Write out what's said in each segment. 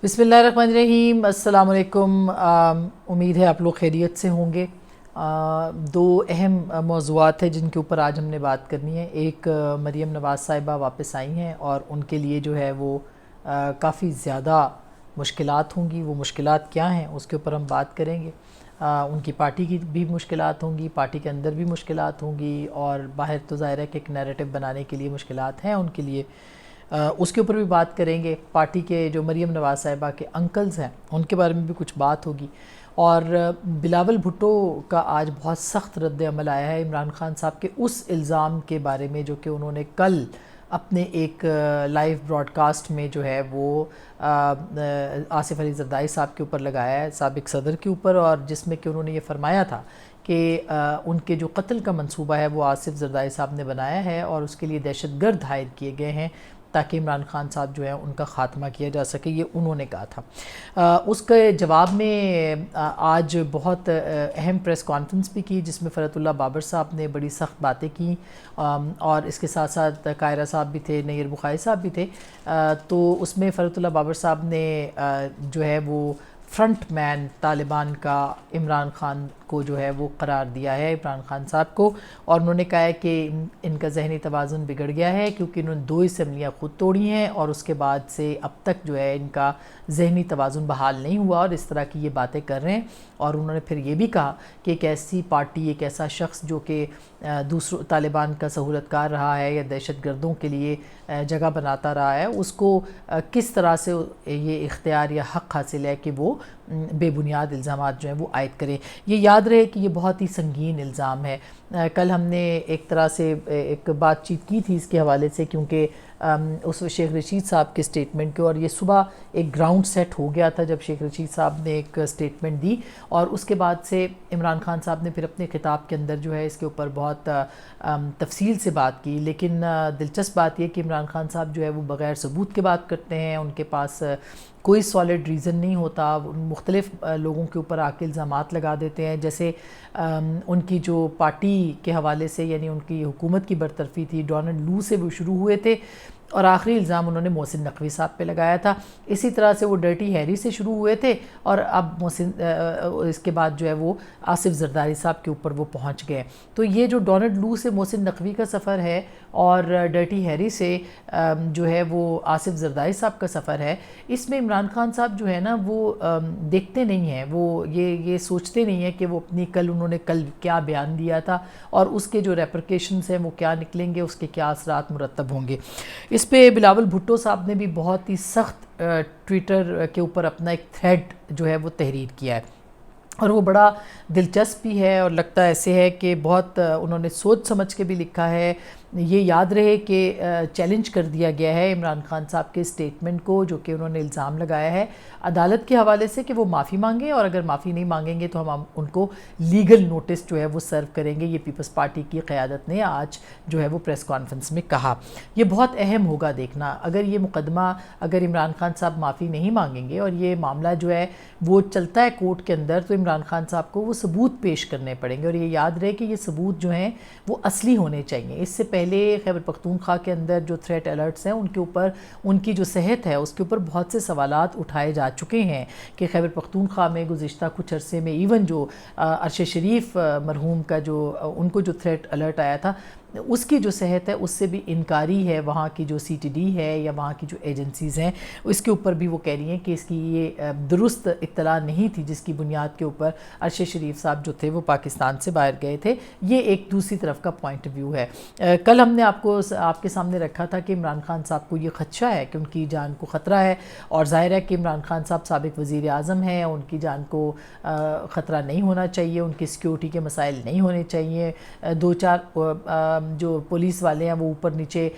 بسم اللہ الرحمن الرحیم، السلام علیکم۔ امید ہے آپ لوگ خیریت سے ہوں گے۔ دو اہم موضوعات ہیں جن کے اوپر آج ہم نے بات کرنی ہے۔ ایک مریم نواز صاحبہ واپس آئی ہیں اور ان کے لیے جو ہے وہ کافی زیادہ مشکلات ہوں گی۔ وہ مشکلات کیا ہیں اس کے اوپر ہم بات کریں گے۔ ان کی پارٹی کی بھی مشکلات ہوں گی، پارٹی کے اندر بھی مشکلات ہوں گی، اور باہر تو ظاہر ہے کہ ایک نیریٹو بنانے کے لیے مشکلات ہیں ان کے لیے۔ اس کے اوپر بھی بات کریں گے۔ پارٹی کے جو مریم نواز صاحبہ کے انکلز ہیں ان کے بارے میں بھی کچھ بات ہوگی، اور بلاول بھٹو کا آج بہت سخت رد عمل آیا ہے عمران خان صاحب کے اس الزام کے بارے میں جو کہ انہوں نے کل اپنے ایک لائیو براڈ کاسٹ میں جو ہے وہ آصف علی زرداری صاحب کے اوپر لگایا ہے، سابق صدر کے اوپر، اور جس میں کہ انہوں نے یہ فرمایا تھا کہ ان کے جو قتل کا منصوبہ ہے وہ آصف زرداری صاحب نے بنایا ہے اور اس کے لیے دہشت گرد ہائر کیے گئے ہیں تاکہ عمران خان صاحب جو ہے ان کا خاتمہ کیا جا سکے، یہ انہوں نے کہا تھا۔ اس کے جواب میں آج بہت اہم پریس کانفرنس بھی کی جس میں فرحت اللہ بابر صاحب نے بڑی سخت باتیں کی، اور اس کے ساتھ ساتھ قاہرہ صاحب بھی تھے، نیر بخاری صاحب بھی تھے۔ تو اس میں فرحت اللہ بابر صاحب نے جو ہے وہ فرنٹ مین طالبان کا عمران خان کو جو ہے وہ قرار دیا ہے، عمران خان صاحب کو، اور انہوں نے کہا ہے کہ ان کا ذہنی توازن بگڑ گیا ہے کیونکہ انہوں نے 2 اسمبلیاں خود توڑی ہیں اور اس کے بعد سے اب تک جو ہے ان کا ذہنی توازن بحال نہیں ہوا، اور اس طرح کی یہ باتیں کر رہے ہیں۔ اور انہوں نے پھر یہ بھی کہا کہ ایک ایسی پارٹی، ایک ایسا شخص جو کہ دوسروں طالبان کا سہولت کار رہا ہے یا دہشت گردوں کے لیے جگہ بناتا رہا ہے، اس کو کس طرح سے یہ اختیار یا حق حاصل ہے کہ وہ بے بنیاد الزامات جو ہیں وہ عائد کریں۔ یہ یاد رہے کہ یہ بہت ہی سنگین الزام ہے۔ کل ہم نے ایک طرح سے ایک بات چیت کی تھی اس کے حوالے سے، کیونکہ اس شیخ رشید صاحب کے سٹیٹمنٹ کے، اور یہ صبح ایک گراؤنڈ سیٹ ہو گیا تھا جب شیخ رشید صاحب نے ایک سٹیٹمنٹ دی، اور اس کے بعد سے عمران خان صاحب نے پھر اپنے خطاب کے اندر جو ہے اس کے اوپر بہت تفصیل سے بات کی۔ لیکن دلچسپ بات یہ کہ عمران خان صاحب جو ہے وہ بغیر ثبوت کے بات کرتے ہیں، ان کے پاس کوئی سالڈ ریزن نہیں ہوتا، مختلف لوگوں کے اوپر آ کے الزامات لگا دیتے ہیں، جیسے ان کی جو پارٹی کے حوالے سے، یعنی ان کی حکومت کی برطرفی تھی، ڈونلڈ لو سے وہ شروع ہوئے تھے اور آخری الزام انہوں نے محسن نقوی صاحب پہ لگایا تھا۔ اسی طرح سے وہ ڈرٹی ہیری سے شروع ہوئے تھے اور اب محسن اس کے بعد جو ہے وہ آصف زرداری صاحب کے اوپر وہ پہنچ گئے۔ تو یہ جو ڈونلڈ لو سے محسن نقوی کا سفر ہے اور ڈرٹی ہیری سے جو ہے وہ آصف زرداری صاحب کا سفر ہے، اس میں عمران خان صاحب جو ہے نا وہ دیکھتے نہیں ہیں، وہ یہ سوچتے نہیں ہیں کہ وہ اپنی انہوں نے کل کیا بیان دیا تھا اور اس کے جو ریپرکیشنز ہیں وہ کیا نکلیں گے، اس کے کیا اثرات مرتب ہوں گے۔ اس پہ بلاول بھٹو صاحب نے بھی بہت ہی سخت ٹویٹر کے اوپر اپنا ایک تھریڈ جو ہے وہ تحریر کیا ہے، اور وہ بڑا دلچسپ بھی ہے اور لگتا ایسے ہے کہ بہت انہوں نے سوچ سمجھ کے بھی لکھا ہے۔ یہ یاد رہے کہ چیلنج کر دیا گیا ہے عمران خان صاحب کے سٹیٹمنٹ کو جو کہ انہوں نے الزام لگایا ہے عدالت کے حوالے سے کہ وہ معافی مانگیں، اور اگر معافی نہیں مانگیں گے تو ہم ان کو لیگل نوٹس جو ہے وہ سرو کریں گے۔ یہ پیپلز پارٹی کی قیادت نے آج جو ہے وہ پریس کانفرنس میں کہا۔ یہ بہت اہم ہوگا دیکھنا، اگر یہ مقدمہ اگر عمران خان صاحب معافی نہیں مانگیں گے اور یہ معاملہ جو ہے وہ چلتا ہے کورٹ کے اندر، تو عمران خان صاحب کو وہ ثبوت پیش کرنے پڑیں گے، اور یہ یاد رہے کہ یہ ثبوت جو ہیں وہ اصلی ہونے چاہیے۔ اس سے پہلے خیبر پختونخوا کے اندر جو تھریٹ الرٹس ہیں ان کے اوپر، ان کی جو صحت ہے اس کے اوپر بہت سے سوالات اٹھائے جا چکے ہیں کہ خیبر پختونخوا میں گزشتہ کچھ عرصے میں ایون جو عرشد شریف مرحوم کا جو ان کو جو تھریٹ الرٹ آیا تھا، اس کی جو صحت ہے اس سے بھی انکاری ہے وہاں کی جو سی ٹی ڈی ہے یا وہاں کی جو ایجنسیز ہیں، اس کے اوپر بھی وہ کہہ رہی ہیں کہ اس کی یہ درست اطلاع نہیں تھی جس کی بنیاد کے اوپر عرشد شریف صاحب جو تھے وہ پاکستان سے باہر گئے تھے۔ یہ ایک دوسری طرف کا پوائنٹ آف ویو ہے۔ کل ہم نے آپ کے سامنے رکھا تھا کہ عمران خان صاحب کو یہ خدشہ ہے کہ ان کی جان کو خطرہ ہے، اور ظاہر ہے کہ عمران خان صاحب سابق وزیر اعظم ہیں، ان کی جان کو خطرہ نہیں ہونا چاہیے، ان کی سیکیورٹی کے مسائل نہیں ہونے چاہیے۔ 2-4 جو پولیس والے ہیں وہ اوپر نیچے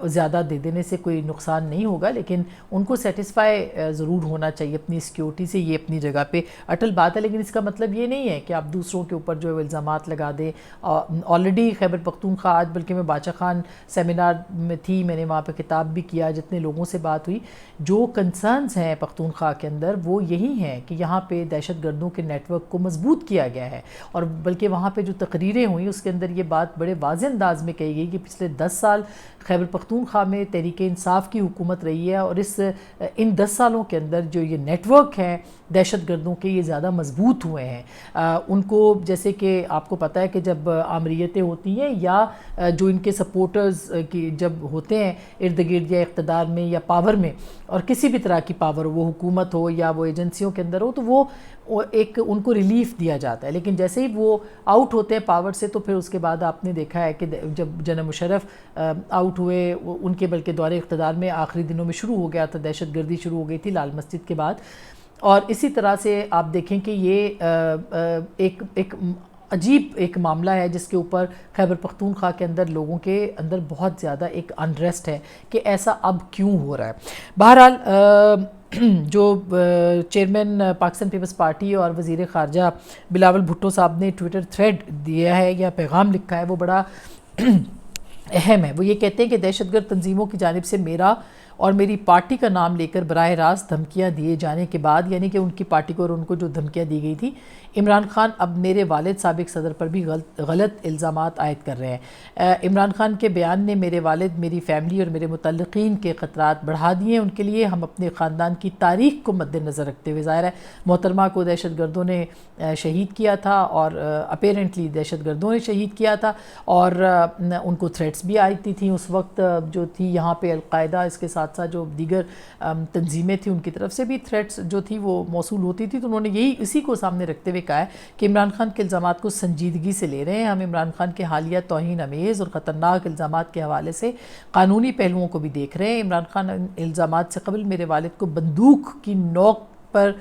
زیادہ دے دینے سے کوئی نقصان نہیں ہوگا، لیکن ان کو سیٹسفائی ضرور ہونا چاہیے اپنی سیکیورٹی سے۔ یہ اپنی جگہ پہ اٹل بات ہے، لیکن اس کا مطلب یہ نہیں ہے کہ آپ دوسروں کے اوپر جو الزامات لگا دیں۔ آلریڈی خیبر پختونخوا، آج بلکہ میں باچا خان سیمینار میں تھی، میں نے وہاں پہ خطاب بھی کیا، جتنے لوگوں سے بات ہوئی، جو کنسرنز ہیں پختونخوا کے اندر وہ یہی ہیں کہ یہاں پہ دہشت گردوں کے نیٹ ورک کو مضبوط کیا گیا ہے، اور بلکہ وہاں پہ جو تقریریں ہوئیں اس کے اندر یہ بات بڑے واضح انداز انداز میں کہی گئی کہ پچھلے 10 سال خیبر پختونخوا میں تحریک انصاف کی حکومت رہی ہے اور ان 10 سالوں کے اندر جو یہ نیٹ ورک ہیں دہشت گردوں کے یہ زیادہ مضبوط ہوئے ہیں. ان کو جیسے کہ آپ کو پتہ ہے کہ جب آمریتیں ہوتی ہیں یا جو ان کے سپورٹرز کی جب ہوتے ہیں ارد گرد یا اقتدار میں یا پاور میں اور کسی بھی طرح کی پاور وہ حکومت ہو یا وہ ایجنسیوں کے اندر ہو تو وہ ایک ان کو ریلیف دیا جاتا ہے. لیکن جیسے ہی وہ آؤٹ ہوتے ہیں پاور سے تو پھر اس کے بعد آپ نے دیکھا ہے کہ جب جنرل مشرف آؤٹ ہوئے ان کے بلکہ دور اقتدار میں آخری دنوں میں شروع ہو گیا تھا دہشت گردی شروع ہو گئی تھی لال مسجد کے بعد. اور اسی طرح سے آپ دیکھیں کہ یہ ایک عجیب ایک معاملہ ہے جس کے اوپر خیبر پختونخوا کے اندر لوگوں کے اندر بہت زیادہ ایک انریسٹ ہے کہ ایسا اب کیوں ہو رہا ہے. بہرحال جو چیئرمین پاکستان پیپلز پارٹی اور وزیر خارجہ بلاول بھٹو صاحب نے ٹویٹر تھریڈ دیا ہے یا پیغام لکھا ہے وہ بڑا اہم ہے. وہ یہ کہتے ہیں کہ دہشت گرد تنظیموں کی جانب سے میرا اور میری پارٹی کا نام لے کر براہ راست دھمکیاں دیے جانے کے بعد یعنی کہ ان کی پارٹی کو اور ان کو جو دھمکیاں دی گئی تھی عمران خان اب میرے والد سابق صدر پر بھی غلط الزامات عائد کر رہے ہیں. عمران خان کے بیان نے میرے والد میری فیملی اور میرے متعلقین کے خطرات بڑھا دیے. ان کے لیے ہم اپنے خاندان کی تاریخ کو مد نظر رکھتے ہوئے ظاہر ہے محترمہ کو دہشت گردوں نے شہید کیا تھا اور اپیرنٹلی دہشت گردوں نے شہید کیا تھا اور ان کو تھریٹس بھی آتی تھیں اس وقت جو تھی یہاں پہ القاعدہ اس کے ساتھ ساتھ جو دیگر تنظیمیں تھیں ان کی طرف سے بھی تھریٹس جو تھی وہ موصول ہوتی تھی. تو انہوں نے اسی کو سامنے رکھتے ہوئے کہا ہے کہ عمران خان کے الزامات کو سنجیدگی سے لے رہے ہیں. ہم عمران خان کے حالیہ توہین امیز اور خطرناک الزامات کے حوالے سے قانونی پہلوؤں کو بھی دیکھ رہے ہیں. عمران خان الزامات سے قبل میرے والد کو بندوق کی نوک پر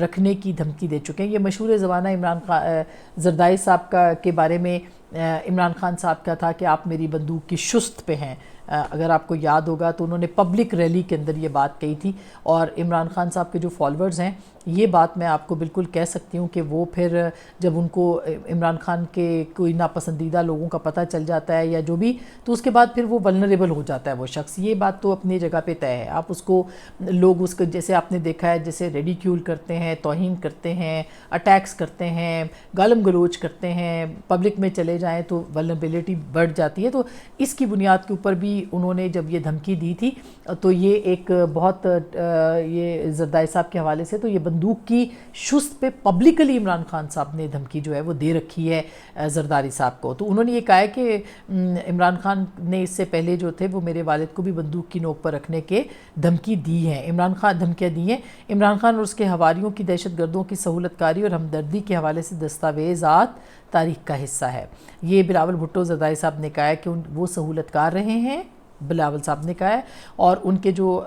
رکھنے کی دھمکی دے چکے ہیں. یہ مشہور زمانہ عمران خان زردائی صاحب کے بارے میں عمران خان صاحب کا تھا کہ آپ میری بندوق کی شست پہ ہیں. اگر آپ کو یاد ہوگا تو انہوں نے پبلک ریلی کے اندر یہ بات کہی تھی اور عمران خان صاحب کے جو فالوورز ہیں یہ بات میں آپ کو بالکل کہہ سکتی ہوں کہ وہ پھر جب ان کو عمران خان کے کوئی ناپسندیدہ لوگوں کا پتہ چل جاتا ہے یا جو بھی تو اس کے بعد پھر وہ ولنریبل ہو جاتا ہے وہ شخص. یہ بات تو اپنی جگہ پہ طے ہے. آپ اس کو لوگ اس کو جیسے آپ نے دیکھا ہے جیسے ریڈیکیول کرتے ہیں توہین کرتے ہیں اٹیکس کرتے ہیں گالم گلوچ کرتے ہیں پبلک میں چلے جائیں تو ولنریبلٹی بڑھ جاتی ہے. تو اس کی بنیاد کے اوپر بھی انہوں نے جب یہ دھمکی دی تھی تو یہ ایک بہت یہ زردائی صاحب کے حوالے سے تو یہ بندوق کی شست پہ پبلکلی عمران خان صاحب نے دھمکی جو ہے وہ دے رکھی ہے زرداری صاحب کو. تو انہوں نے یہ کہا ہے کہ عمران خان نے اس سے پہلے جو تھے وہ میرے والد کو بھی بندوق کی نوک پر رکھنے کے دھمکی دی ہیں. دھمکیاں دی ہیں. عمران خان اور اس کے حواریوں کی دہشت گردوں کی سہولت کاری اور ہمدردی کے حوالے سے دستاویزات تاریخ کا حصہ ہے. یہ بلاول بھٹو زرداری صاحب نے کہا ہے کہ وہ سہولت کار رہے ہیں بلاول صاحب نے کہا ہے اور ان کے جو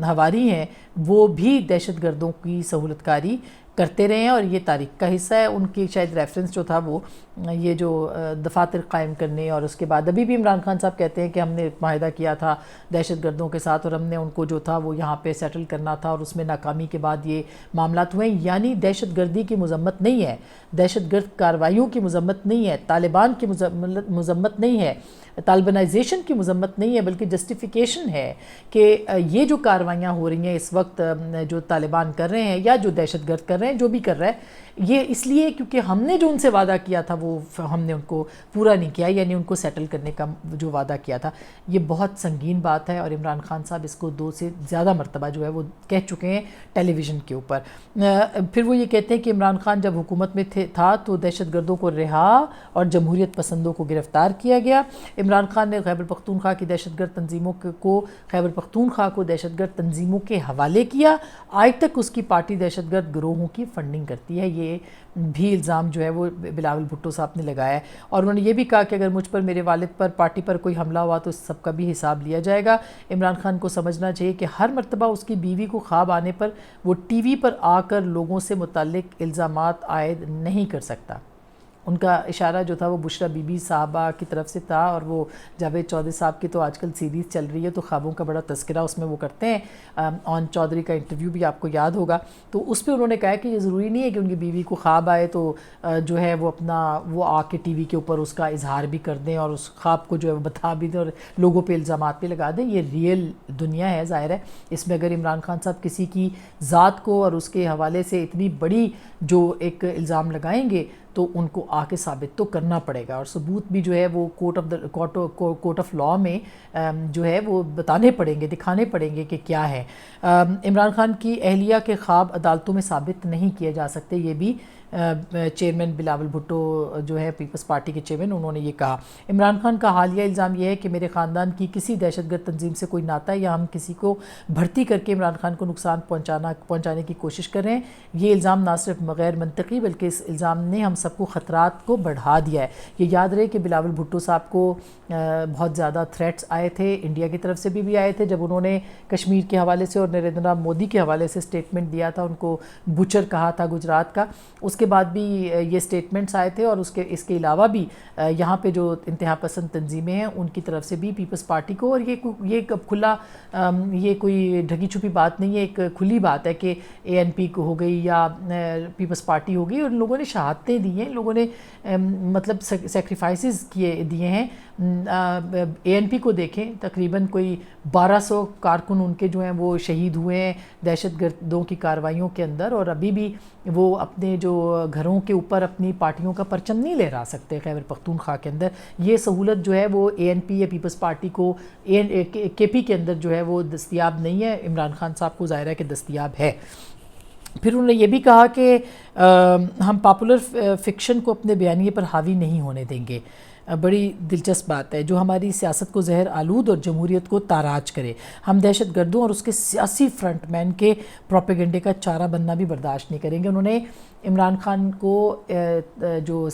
حواری ہیں وہ بھی دہشت گردوں کی سہولت کاری کرتے رہے ہیں اور یہ تاریخ کا حصہ ہے. ان کی شاید ریفرنس جو تھا وہ یہ جو دفاتر قائم کرنے اور اس کے بعد ابھی بھی عمران خان صاحب کہتے ہیں کہ ہم نے معاہدہ کیا تھا دہشت گردوں کے ساتھ اور ہم نے ان کو جو تھا وہ یہاں پہ سیٹل کرنا تھا اور اس میں ناکامی کے بعد یہ معاملات ہوئے. یعنی دہشت گردی کی مذمت نہیں ہے دہشت گرد کارروائیوں کی مذمت نہیں ہے طالبان کی مذمت نہیں ہے طالبانائزیشن کی مذمت نہیں ہے بلکہ جسٹیفیکیشن ہے کہ یہ جو کارروائیاں ہو رہی ہیں اس وقت جو طالبان کر رہے ہیں یا جو دہشت گرد کر رہے ہیں جو بھی کر رہا ہے یہ اس لیے کیونکہ ہم نے جو ان سے وعدہ کیا تھا وہ ہم نے ان کو پورا نہیں کیا یعنی ان کو سیٹل کرنے کا جو وعدہ کیا تھا. یہ بہت سنگین بات ہے اور عمران خان صاحب اس کو 2 سے زیادہ مرتبہ جو ہے وہ کہہ چکے ہیں ٹیلی ویژن کے اوپر. پھر وہ یہ کہتے ہیں کہ عمران خان جب حکومت میں تھا تو دہشت گردوں کو رہا اور جمہوریت پسندوں کو گرفتار کیا گیا. عمران خان نے خیبر پختونخوا کی دہشت گرد تنظیموں کو خیبر پختونخوا کو دہشت گرد تنظیموں کے حوالے کیا. آج تک اس کی پارٹی دہشت گرد گروہوں کی فنڈنگ کرتی ہے. یہ بھی الزام جو ہے وہ بلاول بھٹو صاحب نے لگایا ہے اور انہوں نے یہ بھی کہا کہ اگر مجھ پر میرے والد پر پارٹی پر کوئی حملہ ہوا تو اس سب کا بھی حساب لیا جائے گا. عمران خان کو سمجھنا چاہیے کہ ہر مرتبہ اس کی بیوی کو خواب آنے پر وہ ٹی وی پر آ کر لوگوں سے متعلق الزامات عائد نہیں کر سکتا. ان کا اشارہ جو تھا وہ بشرا بی بی صاحبہ کی طرف سے تھا اور وہ جاوید چودھری صاحب کی تو آج کل سیریز چل رہی ہے تو خوابوں کا بڑا تذکرہ اس میں وہ کرتے ہیں. آن چودھری کا انٹرویو بھی آپ کو یاد ہوگا تو اس پہ انہوں نے کہا کہ یہ ضروری نہیں ہے کہ ان کی بیوی کو خواب آئے تو جو ہے وہ اپنا وہ آ کے ٹی وی کے اوپر اس کا اظہار بھی کر دیں اور اس خواب کو جو ہے وہ بتا بھی دیں اور لوگوں پہ الزامات بھی لگا دیں. یہ ریئل دنیا ہے ظاہر ہے. اس میں اگر عمران خان صاحب کسی کی ذات کو اور اس کے حوالے سے اتنی بڑی جو ایک الزام لگائیں گے تو ان کو آ کے ثابت تو کرنا پڑے گا، اور ثبوت بھی جو ہے وہ کورٹ آف لاء میں جو ہے وہ بتانے پڑیں گے، دکھانے پڑیں گے کہ کیا ہے۔ عمران خان کی اہلیہ کے خواب عدالتوں میں ثابت نہیں کیے جا سکتے، یہ بھی چیئرمین بلاول بھٹو جو ہے پیپلز پارٹی کے چیئرمین، انہوں نے یہ کہا۔ عمران خان کا حالیہ الزام یہ ہے کہ میرے خاندان کی کسی دہشت گرد تنظیم سے کوئی ناطہ ہے، یا ہم کسی کو بھرتی کر کے عمران خان کو نقصان پہنچانے کی کوشش کر رہے ہیں۔ یہ الزام نہ صرف غیر منطقی بلکہ اس الزام نے ہم سب کو خطرات کو بڑھا دیا ہے۔ یہ یاد رہے کہ بلاول بھٹو صاحب کو بہت زیادہ تھریٹس آئے تھے، انڈیا کی طرف سے بھی آئے تھے جب انہوں نے کشمیر کے حوالے سے اور نریندر مودی کے حوالے سے سٹیٹمنٹ دیا تھا، ان کو بچر کہا تھا گجرات کا۔ اس کے بعد بھی یہ سٹیٹمنٹس آئے تھے، اور اس کے علاوہ بھی یہاں پہ جو انتہا پسند تنظیمیں ہیں ان کی طرف سے بھی پیپلز پارٹی کو، اور یہ کھلا یہ کوئی ڈھکی چھپی بات نہیں ہے، ایک کھلی بات ہے کہ ANP کو ہو گئی یا پیپلز پارٹی ہو گئی، اور ان لوگوں نے شہادتیں دی ہیں، ان لوگوں نے مطلب سیکریفائسز دیے ہیں۔ ANP کو دیکھیں، تقریباً کوئی 1200 کارکن ان کے جو ہیں وہ شہید ہوئے ہیں دہشت گردوں کی کارروائیوں کے اندر، اور ابھی بھی وہ اپنے جو گھروں کے اوپر اپنی پارٹیوں کا پرچم نہیں لہرا سکتے خیبر پختونخوا کے اندر۔ یہ سہولت جو ہے وہ ANP یا پیپلز پارٹی کو KP کے اندر جو ہے وہ دستیاب نہیں ہے، عمران خان صاحب کو ظاہر ہے کہ دستیاب ہے۔ پھر انہوں نے یہ بھی کہا کہ ہم پاپولر فکشن کو اپنے بیانیے پر حاوی نہیں ہونے دیں گے۔ بڑی دلچسپ بات ہے، جو ہماری سیاست کو زہر آلود اور جمہوریت کو تاراج کرے۔ ہم دہشت گردوں اور اس کے سیاسی فرنٹ مین کے پروپیگنڈے کا چارہ بننا بھی برداشت نہیں کریں گے۔ انہوں نے عمران خان کو جو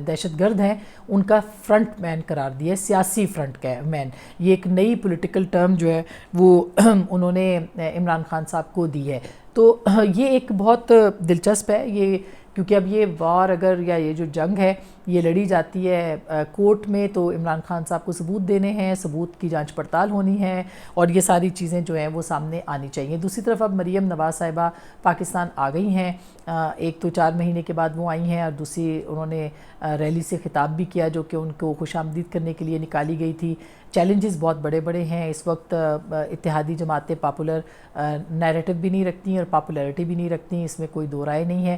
دہشت گرد ہیں ان کا فرنٹ مین قرار دیا ہے، سیاسی فرنٹ مین۔ یہ ایک نئی پولیٹیکل ٹرم جو ہے وہ انہوں نے عمران خان صاحب کو دی ہے۔ تو یہ ایک بہت دلچسپ ہے، یہ کیونکہ اب یہ وار اگر یا یہ جو جنگ ہے یہ لڑی جاتی ہے کورٹ میں، تو عمران خان صاحب کو ثبوت دینے ہیں، ثبوت کی جانچ پڑتال ہونی ہے، اور یہ ساری چیزیں جو ہیں وہ سامنے آنی چاہیے۔ دوسری طرف اب مریم نواز صاحبہ پاکستان آ گئی ہیں، ایک تو 4 مہینے کے بعد وہ آئی ہیں، اور دوسری انہوں نے ریلی سے خطاب بھی کیا جو کہ ان کو خوش آمدید کرنے کے لیے نکالی گئی تھی۔ چیلنجز بہت بڑے بڑے ہیں اس وقت، اتحادی جماعتیں پاپولر نیریٹو بھی نہیں رکھتی اور پاپولیرٹی بھی نہیں رکھتی، اس میں کوئی دو رائے نہیں ہے،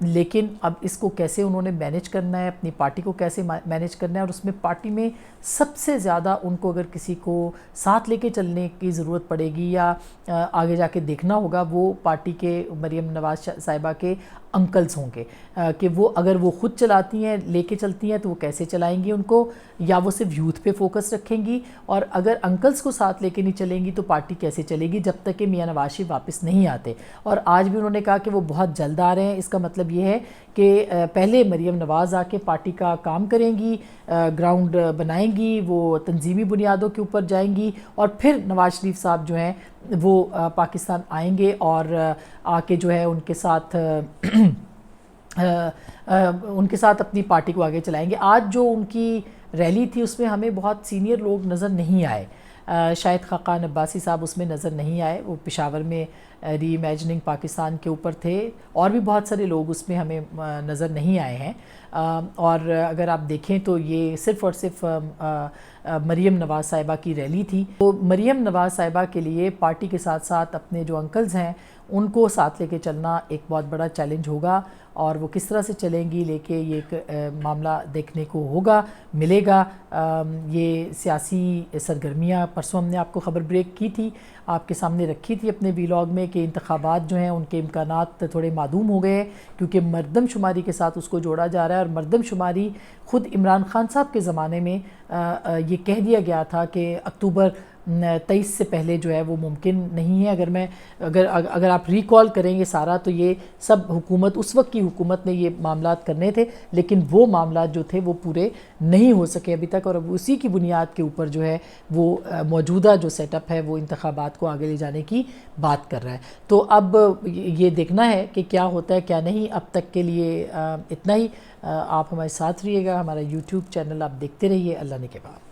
لیکن اب اس کو کیسے انہوں نے مینیج کرنا ہے، اپنی پارٹی کو کیسے مینیج کرنا ہے، اور اس میں پارٹی میں سب سے زیادہ ان کو اگر کسی کو ساتھ لے کے چلنے کی ضرورت پڑے گی یا آگے جا کے دیکھنا ہوگا، وہ پارٹی کے مریم نواز صاحبہ کے انکلز ہوں گے، کہ وہ اگر وہ خود چلاتی ہیں، لے کے چلتی ہیں تو وہ کیسے چلائیں گی ان کو، یا وہ صرف یوتھ پہ فوکس رکھیں گی، اور اگر انکلز کو ساتھ لے کے نہیں چلیں گی تو پارٹی کیسے چلے گی جب تک کہ میاں نواز شریف واپس نہیں آتے۔ اور آج بھی انہوں نے کہا کہ وہ بہت جلد آ رہے ہیں، اس کا مطلب یہ ہے کہ پہلے مریم نواز آ کے پارٹی کا کام کریں گی، گراؤنڈ بنائیں گی، وہ تنظیمی بنیادوں کے اوپر جائیں گی، اور پھر نواز شریف صاحب جو ہیں وہ پاکستان آئیں گے اور آ کے جو ہے ان کے ساتھ اپنی پارٹی کو آگے چلائیں گے۔ آج جو ان کی ریلی تھی اس میں ہمیں بہت سینئر لوگ نظر نہیں آئے، شاید خاقان عباسی صاحب اس میں نظر نہیں آئے، وہ پشاور میں ری امیجننگ پاکستان کے اوپر تھے، اور بھی بہت سارے لوگ اس میں ہمیں نظر نہیں آئے ہیں، اور اگر آپ دیکھیں تو یہ صرف اور صرف مریم نواز صاحبہ کی ریلی تھی۔ تو مریم نواز صاحبہ کے لیے پارٹی کے ساتھ ساتھ اپنے جو انکلز ہیں ان کو ساتھ لے کے چلنا ایک بہت بڑا چیلنج ہوگا، اور وہ کس طرح سے چلیں گی لے کے یہ ایک معاملہ دیکھنے کو ہوگا، ملے گا۔ یہ سیاسی سرگرمیاں پرسوں ہم نے آپ کو خبر بریک کی تھی، آپ کے سامنے رکھی تھی اپنے ویلاگ میں، کہ انتخابات جو ہیں ان کے امکانات تھوڑے معدوم ہو گئے ہیں، کیونکہ مردم شماری کے ساتھ اس کو جوڑا جا رہا ہے، اور مردم شماری خود عمران خان صاحب کے زمانے میں یہ کہہ دیا گیا تھا کہ اکتوبر 23 سے پہلے جو ہے وہ ممکن نہیں ہے۔ اگر آپ ریکال کریں گے سارا، تو یہ سب حکومت، اس وقت کی حکومت نے یہ معاملات کرنے تھے، لیکن وہ معاملات جو تھے وہ پورے نہیں ہو سکے ابھی تک، اور اب اسی کی بنیاد کے اوپر جو ہے وہ موجودہ جو سیٹ اپ ہے وہ انتخابات کو آگے لے جانے کی بات کر رہا ہے۔ تو اب یہ دیکھنا ہے کہ کیا ہوتا ہے کیا نہیں۔ اب تک کے لیے اتنا ہی، آپ ہمارے ساتھ رہیے گا، ہمارا YouTube چینل آپ دیکھتے رہیے۔ اللہ نے کے بعد۔